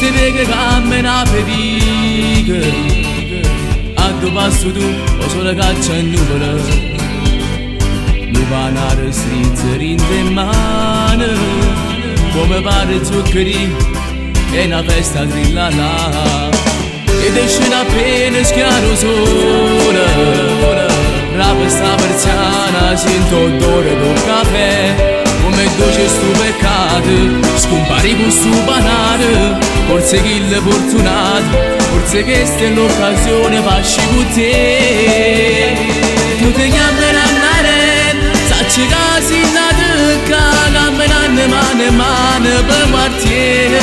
te vede cammina per dica a dove passi tu o solo caccia in nuvole nuvanare strinzere in mano come pare zuccheri e una festa grillata ed esce appena schiaro sole la questa persiana sento odore del caffè come dolce sto peccato scompari con sto banale forse chi l'è fortunato forse questa è l'occasione pasci con te tu ti chiami andare sacci casi la tocca camminando mano in mano per quartiere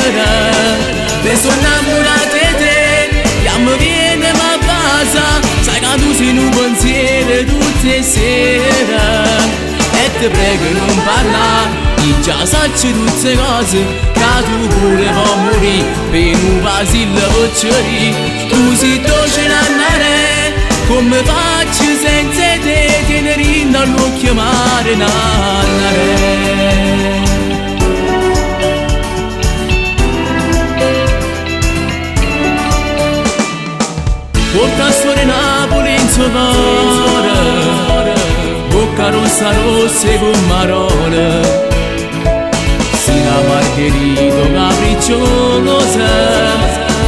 te sono innamorata di te chiamo viene ma basa sai che tu sei in un pensiero tutte le sere e ti prego non parla io già sacci tutte le cose che tu pure puoi morire per un vasillo vocceri tu sei dolce in andare come faccio senza te tenere dall'occhio mare nannare porta a suore Napoli in suo cuore bocca rossa rossa con marole sino a margherito capricciosa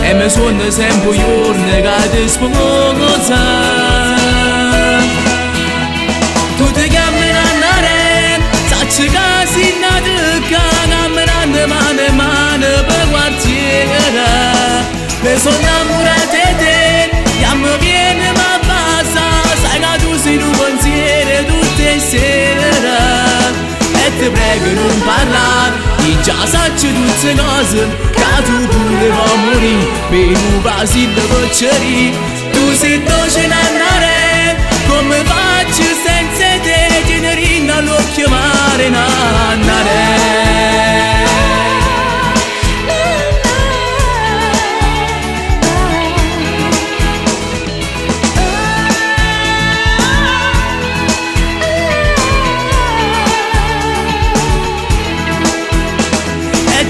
e mi suona sempre un giorno che ti sposa tu ti chiami andare sacci che si natica camminando mano in mano per quartiere mi sono innamorata di te chiamo viene ma basta sai che tu sei in un pensiero tutte le sere e ti prego non parlare io già sacci tutte le cose che tu pure puoi morire per un vasillo vocceri tu sei dolce in andare come faccio senza te tenere dall'occhio mare nannare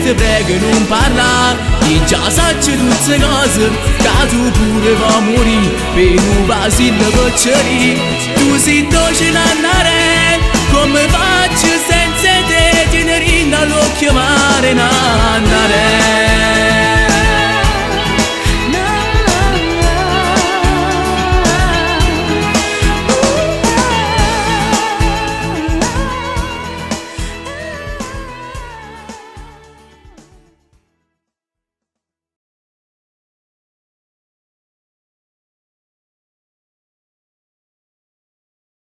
ti prego non parla io già sacci tutte le cose che tu pure puoi morire per un vasillo vocceri tu sei dolce in andare come faccio senza te tenere dall'occhio mare nannare